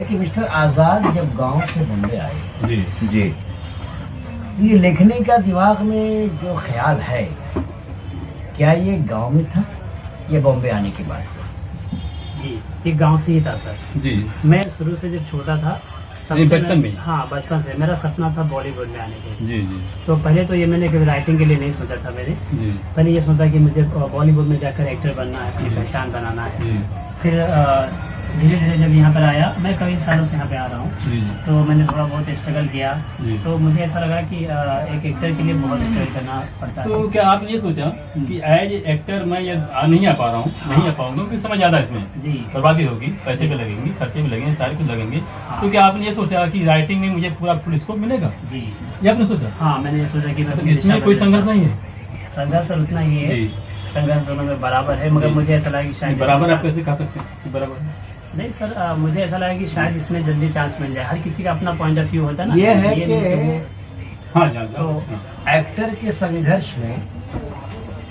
कि मिस्टर आजाद जब गांव से बॉम्बे आए जी जी ये लिखने का दिमाग में जो ख्याल है, क्या ये गांव में था या बॉम्बे आने के बाद? जी, ये गांव से ही था सर। जी मैं शुरू से जब छोटा था तब नहीं, से बचपन में? हाँ, बचपन से मेरा सपना था बॉलीवुड में आने के। जी जी तो पहले तो ये मैंने कभी राइटिंग के लिए नहीं सोचा था मैंने। जी पहले ये सोचा कि मुझे बॉलीवुड में जाकर एक्टर बनना है, अपनी पहचान बनाना है। जी फिर धीरे धीरे जब यहाँ पर आया, मैं कई सालों से यहाँ पे आ रहा हूँ, जी तो मैंने थोड़ा बहुत स्ट्रगल किया। जी। तो मुझे ऐसा लगा कि एक एक्टर के लिए बहुत स्ट्रगल करना पड़ता है। तो क्या आपने ये सोचा कि एज एक्टर मैं ये नहीं आ पा रहा हूँ, नहीं आ पाऊंगा क्योंकि समझ ज्यादा इसमें जी बर्बादी होगी, पैसे भी लगेंगे, खर्चे भी लगेंगे, सारे कुछ लगेंगे। हाँ। तो क्या आपने ये सोचा कि राइटिंग में मुझे पूरा फुल स्कोप मिलेगा? जी ये आपने सोचा? हाँ, मैंने ये सोचा कि मैं तो अपनी इसमें दिशा कोई बदल संघर्ष सकता नहीं है? हूँ। संघर्ष उतना ही है, जी संघर्ष दोनों में बराबर है, मगर मुझे ऐसा लगा कि शायद बराबर आप कैसे खा सकते हैं कि बराबर है? नहीं सर, मुझे ऐसा लगा कि शायद इसमें जल्दी चांस मिल जाए। हर किसी का अपना पॉइंट ऑफ व्यू होता है ना। ये है नहीं कि हाँ जान तो एक्टर के संघर्ष में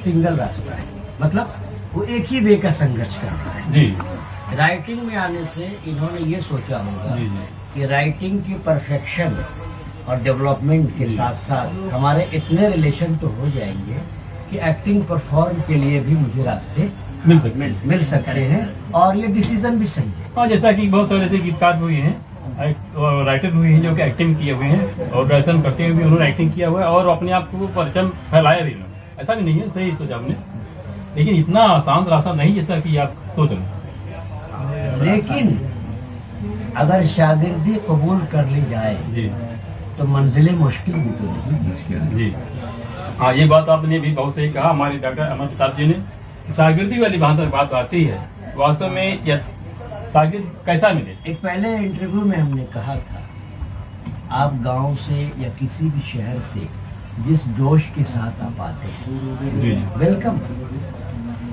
सिंगल रास्ता है, मतलब वो एक ही वे का संघर्ष कर रहा है। जी राइटिंग में आने से इन्होंने ये सोचा होगा जी जी कि राइटिंग की परफेक्शन और डेवलपमेंट के जी। साथ साथ हमारे इतने रिलेशन तो हो जाएंगे कि एक्टिंग परफॉर्म के लिए भी मुझे रास्ते मिल सकते हैं। मिल सकते हैं, और ये डिसीजन भी सही है। हाँ, जैसा कि बहुत सारे ऐसे गीतकार हुए हैं और राइटर हुए हैं जो कि एक्टिंग किए हुए हैं और डायरेक्शन करते हुए भी उन्होंने एक्टिंग किया हुआ है और अपने आप को परचम फैलाया भी उन्होंने। ऐसा भी नहीं है, सही सोचा आपने, लेकिन इतना आसान रास्ता नहीं जैसा कि आप सोच रहे हैं। लेकिन अगर शागिर्दी कबूल कर ली जाए जी तो मंजिलें मुश्किल भी तो नहीं। जी हाँ, ये बात आपने भी बहुत सही कहा। हमारे डॉक्टर अमर प्रताप जी ने शागिर्दी वाली बात आती है, वास्तव में शागिर्द कैसा मिले? एक पहले इंटरव्यू में हमने कहा था, आप गांव से या किसी भी शहर से जिस जोश के साथ आप आते हैं, जी वेलकम,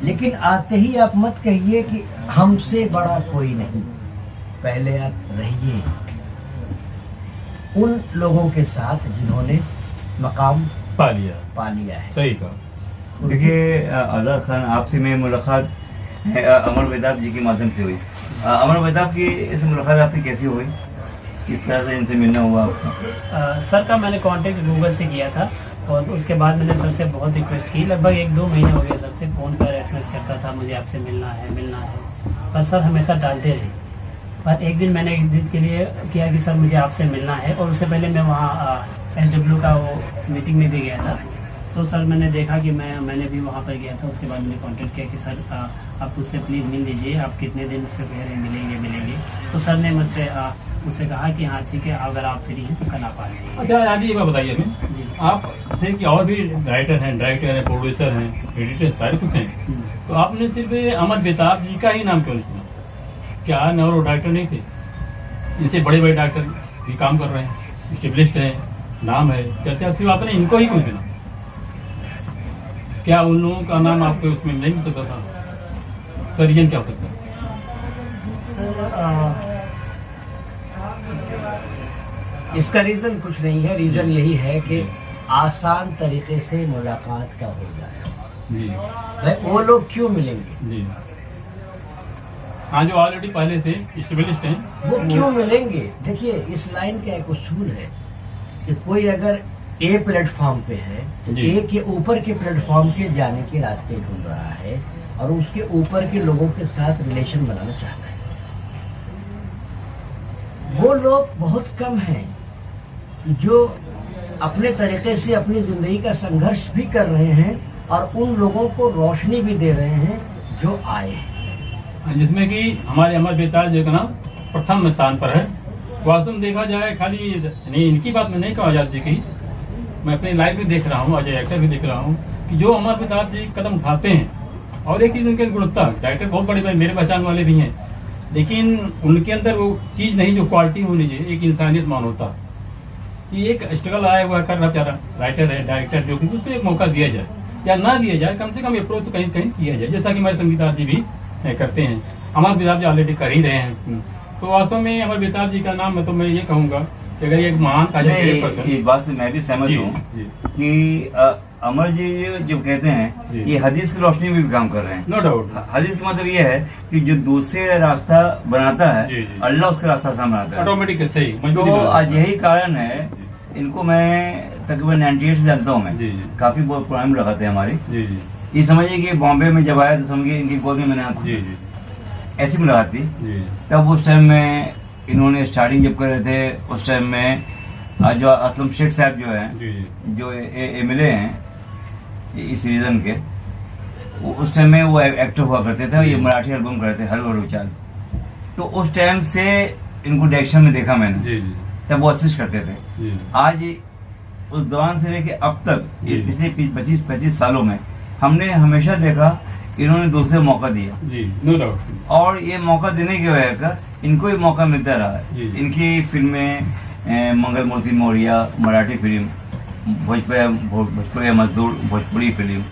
लेकिन आते ही आप मत कहिए कि हमसे बड़ा कोई नहीं। पहले आप रहिए उन लोगों के साथ जिन्होंने मकाम पा लिया, पा लिया है। सही कहा। देखिए आजाद खान, आपसे मैं मुलाकात अमर वैदाब जी के माध्यम से हुई। अमर वैदाब की इस मुलाकात आपकी कैसी हुई, किस तरह से इनसे मिलना हुआ आपका? सर का मैंने कांटेक्ट गूगल से किया था और उसके बाद मैंने सर से बहुत रिक्वेस्ट की। लगभग 1-2 महीने हो गए सर से फ़ोन पर SMS करता था, मुझे आपसे मिलना है, पर सर हमेशा टालते रहे। पर एक दिन मैंने एक जिद के लिए किया कि सर मुझे आपसे मिलना है, और उससे पहले मैं वहाँ SW का वो मीटिंग में भी गया था। तो सर मैंने देखा कि मैंने भी वहाँ पर गया था। उसके बाद मैंने कांटेक्ट किया कि सर आप मुझसे प्लीज़ मिल लीजिए, आप कितने दिन से कह रहे हैं मिलेंगे। तो सर ने मुझसे कहा कि हाँ ठीक है, अगर आप फ्री हैं तो कल आप आ जाइए। अच्छा आज ये बात बताइए हमें, जी आप से कि और भी राइटर हैं, डायरेक्टर हैं, प्रोड्यूसर हैं, एडिटर, सारे कुछ हैं, तो आपने सिर्फ अमर बेताब जी का ही नाम क्यों नहीं चुना? क्या और डायरेक्टर नहीं थे? इनसे बड़े बड़े डायरेक्टर भी काम कर रहे हैं, स्टेब्लिश्ड हैं, नाम है, चर्चा थी, आपने इनको ही क्यों चुना? क्या उन लोगों का नाम आपको उसमें नहीं मिल सकता था? सर रीजन क्या हो सकता है? इसका रीजन कुछ नहीं है, रीजन यही है कि आसान तरीके से मुलाकात का हो जाए। जी भाई वो लोग क्यों मिलेंगे, जी हाँ, जो ऑलरेडी पहले से स्टेब्लिश्ड हैं वो क्यों मिलेंगे? देखिए इस लाइन का एक उसूल है कि कोई अगर ए प्लेटफॉर्म पे है तो जी। ए के ऊपर के प्लेटफॉर्म के जाने के रास्ते ढूंढ रहा है और उसके ऊपर के लोगों के साथ रिलेशन बनाना चाहता है। वो लोग बहुत कम हैं जो अपने तरीके से अपनी जिंदगी का संघर्ष भी कर रहे हैं और उन लोगों को रोशनी भी दे रहे हैं जो आए हैं, जिसमें कि हमारे अमर बेताज जी का नाम प्रथम स्थान पर है। वास्तव में देखा जाए, खाली नहीं इनकी बात में नहीं कहा आजाद जी की, मैं अपनी लाइफ भी देख रहा हूँ, अजय एक्टर भी देख रहा हूँ कि जो अमर बेताज जी कदम उठाते हैं, और एक चीज उनके गुणवत्ता, डायरेक्टर बहुत बड़े बड़े मेरे पहचान वाले भी हैं, लेकिन उनके अंदर वो चीज नहीं जो क्वालिटी होनी चाहिए, एक इंसानियत मानवता। ये एक स्ट्रगल आया हुआ कर रहा बेचारा राइटर है, डायरेक्टर, जो कि उसको एक मौका दिया जाए या ना दिया जाए, कम से कम अप्रोच तो कहीं कहीं किया जाए, जैसा कि हमारे संगीतकार जी भी करते हैं। अमर बेताब जी ऑलरेडी कर ही रहे हैं। तो वास्तव में अमर बेताब जी का नाम मैं तो मैं ये कहूंगा कि अगर ये एक महान ये बात से मैं भी सहमत हूँ कि अमर जी जो कहते हैं जी। ये हदीस की रोशनी में भी काम कर रहे हैं। No doubt. हदीस का मतलब ये है कि जो दूसरे रास्ता बनाता है जी, जी। अल्लाह उसका रास्ता आसान बनाता है। ऑटोमेटिक सही मजबूरी तो बना। आज यही कारण है, इनको मैं तकरीबन 98 से जानता हूँ मैं। जी, जी। काफी बहुत पुरानी मुलाकात है हमारी। जी जी ये समझिए कि बॉम्बे में जब आया तो समझिए इनकी गोद में मैंने जी जी ऐसी मुलाकात थी। जी तब उस टाइम में इन्होंने स्टार्टिंग जब कर रहे थे उस टाइम में जो असलम शेख साहब जो है जी जी जो एमएलए हैं इस रीजन के, उस टाइम में वो एक्टर हुआ करते थे। ये मराठी एल्बम कर रहे थे हर चाल। तो उस टाइम से इनको डायरेक्शन में देखा मैंने, जी जी तब वो असिस्ट करते थे। जी आज उस दौरान से लेके अब तक ये जी। पिछले 25-25 सालों में हमने हमेशा देखा इन्होंने दूसरे मौका दिया, जी नो डाउट। और ये मौका देने की वजह का इनको ही मौका मिलता रहा है। जी। इनकी फिल्में मंगल मूर्ति मौर्य मराठी फिल्म, भोजपुरी मजदूर भोजपुरी फिल्म,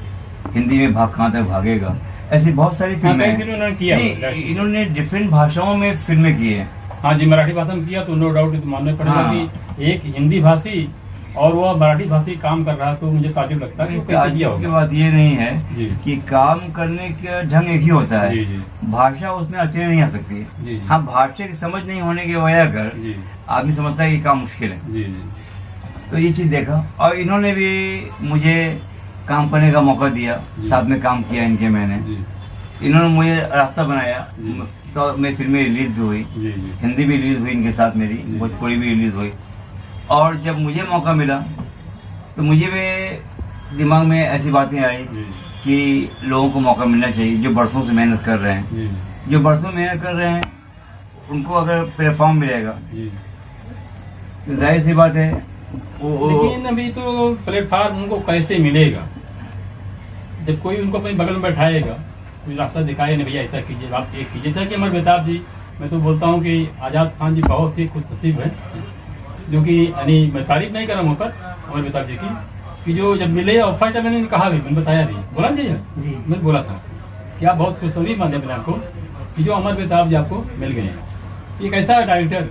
हिंदी में भाग कहाँ तक भागेगा, ऐसी बहुत सारी फिल्में कई हैं। फिल्में उन्होंने किया नहीं, है। इन्होंने डिफरेंट भाषाओं में फिल्में की हैं। हाँ जी, मराठी भाषा में किया तो नो डाउट तो मानना पड़ेगा हाँ। कि एक हिंदी भाषी और वो मराठी भाषी काम कर रहा है, तो मुझे ताजुब लगता है कि वो कैसे किया की होगा। बात ये नहीं है जी। कि काम करने का ढंग एक ही होता है, जी, जी। भाषा उसमें अच्छी नहीं आ सकती। जी, जी। हाँ, भाषा की समझ नहीं होने की वजह कर जी आदमी समझता है कि काम मुश्किल है। जी जी तो ये चीज देखा, और इन्होंने भी मुझे काम करने का मौका दिया, जी। साथ में काम किया इनके मैंने। जी इन्होंने मुझे रास्ता बनाया, जी। तो मेरी फिल्में रिलीज भी हुई, जी जी हिंदी भी रिलीज हुई इनके साथ मेरी, जी। भोजपुरी भी रिलीज हुई। और जब मुझे मौका मिला तो मुझे भी दिमाग में ऐसी बातें आई जी कि लोगों को मौका मिलना चाहिए जो बरसों से मेहनत कर रहे हैं। जी जो बरसों मेहनत कर रहे हैं उनको अगर प्लेटफॉर्म मिलेगा जी। तो जाहिर सी बात है लेकिन अभी तो प्लेटफॉर्म उनको कैसे मिलेगा जब कोई उनको अपने बगल में बैठाएगा, कोई रास्ता दिखाए नहीं भैया ऐसा कीजिए आप ये कीजिए। जैसा कि अमर बेताब जी, मैं तो बोलता हूँ कि आजाद खान जी बहुत ही खुश नसीब है, जो कि यानी मैं तारीफ नहीं कर रहा हूँ पर अमर बेताब जी की, कि जो जब मिले और फर्स्ट टाइम मैंने कहा भी, मैंने बताया भी, बोला नहीं जी। मैंने बोला था कि आप बहुत खुश नसीब माने अपने आपको कि जो अमर बेताब जी आपको मिल गए हैं। एक ऐसा डायरेक्टर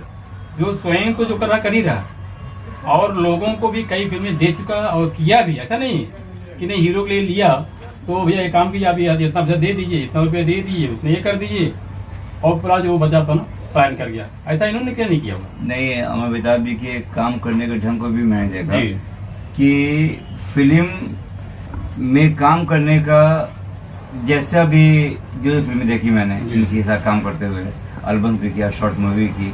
जो स्वयं को जो कर रहा कर ही रहा और लोगों को भी कई फिल्में दे चुका और किया भी। ऐसा नहीं कि नहीं हीरो के लिए लिया तो भैया एक काम कीजिए आप इतना पैसा दे दीजिए, इतना रुपया दे दीजिए, उतने ये कर दीजिए और पूरा जो बचा अपना प्लान कर गया। ऐसा इन्होंने क्या नहीं किया हुआ। नहीं, अमर बेताब जी के काम करने के ढंग को भी मैंने देखा जी कि फिल्म में काम करने का जैसा भी जो फिल्में देखी मैंने जी। इनके साथ काम करते हुए, एल्बम भी किया, शॉर्ट मूवी की,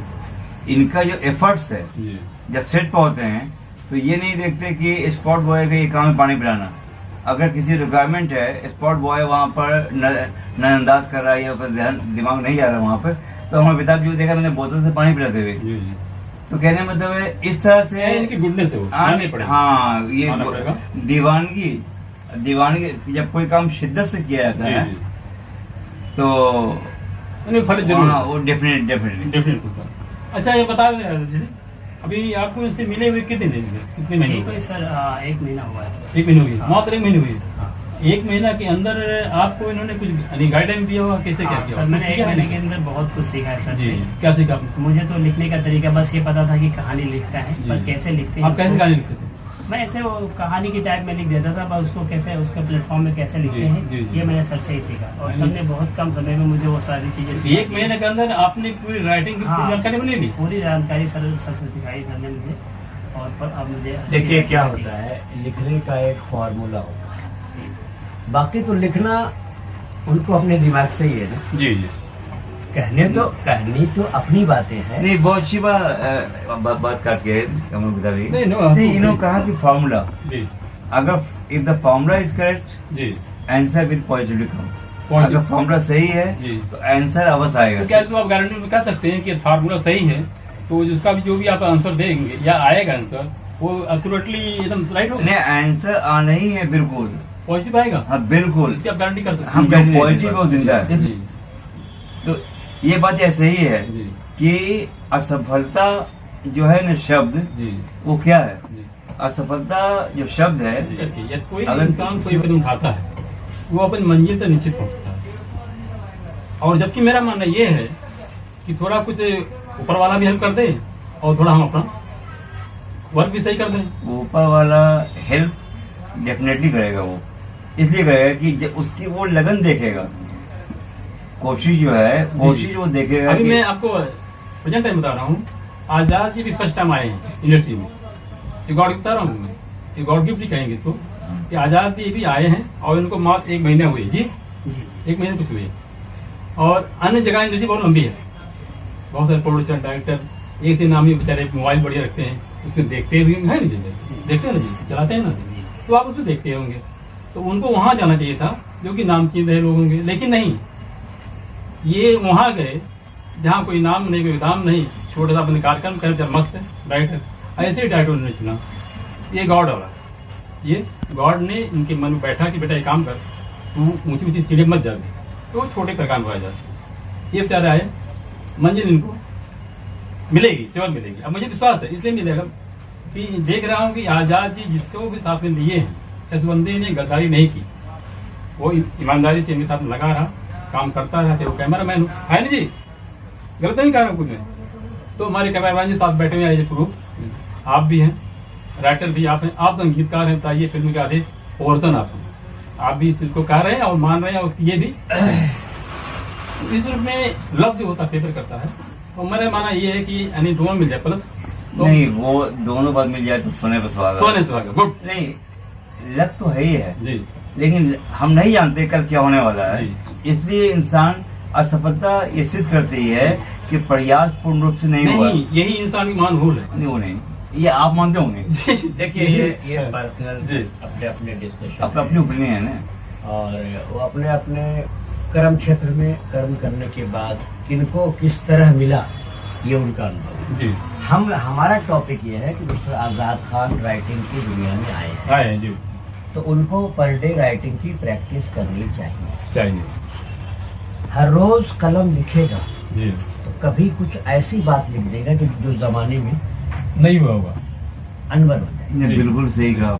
इनका जो एफर्ट्स है जी जब सेट पर होते हैं तो ये नहीं देखते कि स्पॉट बॉय का ये काम है पानी पिलाना। अगर किसी रिक्वायरमेंट है, स्पॉट बॉय वहाँ पर नजरअंदाज कर रहा है या उसका दिमाग नहीं जा रहा वहाँ पर, तो हमारे पिताजी जो देखा मैंने बोतल से पानी पिलाते हुए। जी जी। तो कहने का मतलब है इस तरह से इनकी गुडनेस है वो, माननी पड़ेगा। हाँ, ये मानना पड़ेगा। दीवानगी जब कोई काम शिद्दत से किया जाता जी है जी। तो नहीं, फर्क जरूर हाँ, है। वो डेफिनेटली डेफिनेट होता है। अच्छा ये बता दें जी, अभी आपको इनसे मिले हुए कितने दिन हुए, कितने महीने ये हुए? कोई सर 1 महीना हुआ है। 1 महीने हुई, हाँ। मात्र 1 महीने हुई। हाँ। 1 महीना के अंदर आपको इन्होंने कुछ गाइडलाइन दिया होगा कैसे क्या हाँ, किया सर होगा? मैंने कुछ 1 किया है? महीने के अंदर बहुत कुछ सीखा है सर जी से। क्या सीखा आपने? मुझे तो लिखने का तरीका बस ये पता था कि कहानी लिखता है, जी। पर कैसे लिखते हैं आप कैसे उसको- गाने लिखते थे? मैं ऐसे वो कहानी की टाइप में लिख देता था, पर उसको कैसे उसके प्लेटफॉर्म में कैसे लिखते जी, हैं जी, जी। ये मैंने सर से ही सीखा, और जी। सबने बहुत कम समय में मुझे वो सारी चीजें सिखाई। 1 महीने के अंदर आपने पूरी राइटिंग की पूरी हाँ। जानकारी बनी ली? पूरी जानकारी सर सबसे सिखाई सर ने मुझे, और पर अब मुझे अच्छी देखिए क्या जानकारी होता है, लिखने का एक फॉर्मूला होता है, थी। बाकी तो लिखना उनको अपने दिमाग से ही है ना। जी जी कहनी तो अपनी बातें हैं। नहीं, बहुत अच्छी बात काट के अमर बेताब जी। नहीं, no, नहीं, इन्होंने कहा कि फॉर्मूला, जी अगर if the formula is correct जी। Answer will positively come. Positive। अगर फॉर्मूला सही है जी। तो आंसर अवश्य तो आएगा। क्या इसको आप गारंटी में कह सकते हैं कि फार्मूला सही है तो उसका भी जो भी आप आंसर देंगे या आएगा आंसर वो एक्यूरेटली एकदम राइट होगा, नहीं, आंसर आना ही है बिल्कुल। पॉजिटिव आएगा, हाँ, बिल्कुल। इसकी आप गारंटी कर सकते हैं। हम जो पॉजिटिव वो जिंदा है। जी तो ये बात ऐसे ही है जी कि असफलता जो है ना शब्द, जी वो क्या है? जी। असफलता जो शब्द है, देखिए, या कोई अगर इंसान कोई किसी- कदम उठाता है वो अपनी मंजिल तक निश्चित पहुंचता है। और जबकि मेरा मानना ये है कि थोड़ा कुछ ऊपर वाला भी हेल्प कर दे और थोड़ा हम अपना वर्क भी सही कर दें। ऊपर वाला हेल्प डेफिनेटली करेगा वो, इसलिए करेगा कि जब उसकी वो लगन देखेगा, कोशिश जो है, कोशिश वो देखेगा अभी कि मैं आपको प्रेजेंट टाइम बता रहा हूँ, आजाद जी भी फर्स्ट टाइम आए हैं इंडस्ट्री में, ये गॉड बता रहा हूँ मैं, ये गॉड गिफ्ट ही कहेंगे इसको, कि आजाद जी भी आए हैं और इनको मात्र 1 महीना हुए जी, जी 1 महीने कुछ हुए। और अन्य जगह इंडस्ट्री बहुत लंबी है, बहुत सारे प्रोड्यूसर डायरेक्टर एक से नामी बेचारे मोबाइल बढ़िया रखते हैं, उसमें देखते भी है ना जी, देखते हैं ना जी, चलाते हैं ना जी, तो आप उसमें देखते होंगे, तो उनको वहां जाना चाहिए था जो कि नामचीन रहे लोग होंगे, लेकिन नहीं, ये वहां गए जहाँ कोई नाम नहीं, कोई दाम नहीं, छोटा सा अपने कार्यक्रम कर चल मस्त है डायरेक्टर, ऐसे ही डायरेक्टर उन्होंने चुना। ये गॉड वाला, ये गॉड ने इनके मन में बैठा कि बेटा ये काम कर, तू ऊंची ऊंची सीढ़ी मत जा, तो छोटे प्रकार में आ जा। ये बेचारे आए, मंजिल इनको मिलेगी, सेवा मिलेगी, अब मुझे विश्वास है इसलिए मिलेगा कि देख रहा हूँ कि आजाद जी जिसको भी साथ में लिए हैं, इस बंदे ने गद्दारी नहीं की, वो ईमानदारी से इनके साथ लगा रहा, काम करता रहा, वो कैमरा मैन है ना जी, गलत नहीं कह रहा हूँ कुछ मैं, तो हमारे कैमरामैन जी साथ बैठे हुए हैं, प्रूफ आप भी हैं, राइटर भी आप हैं, आप संगीतकार हैं, बताइए फिल्म के आधे पोर्सन आप भी इस चीज को कह रहे हैं और मान रहे हैं, और ये भी इस रूप में लव जो होता है फेवर करता है, और मेरा माना ये है कि यानी दोनों मिल जाए प्लस तो नहीं, वो दोनों बात मिल जाए तो सोने पर सुहागा। सोने सुहागा, गुड नहीं, लग तो है ही है जी, लेकिन हम नहीं जानते कल क्या होने वाला है, इसलिए इंसान असफलता ये सिद्ध करती है कि प्रयास पूर्ण रूप से नहीं हुआ। नहीं, यही इंसान की मान भूल है। नहीं, वो नहीं, ये आप मानते होंगे, देखिए ये पर्सनल जी। अपने अपने डिस्कशन आपका अपनी ओपिनियन है ना। और वो अपने अपने कर्म क्षेत्र में कर्म करने के बाद किनको किस तरह मिला ये उनका अनुभव। जी हमारा टॉपिक ये है कि मिस्टर आजाद खान राइटिंग की दुनिया में आए हैं, आए हैं जी, तो उनको पर डे राइटिंग की प्रैक्टिस करनी चाहिए। चाहिए हर रोज कलम लिखेगा जी, तो कभी कुछ ऐसी बात लिख देगा जो जमाने में नहीं हुआ होगा। अनवर हो जाए। बिल्कुल सही कहा।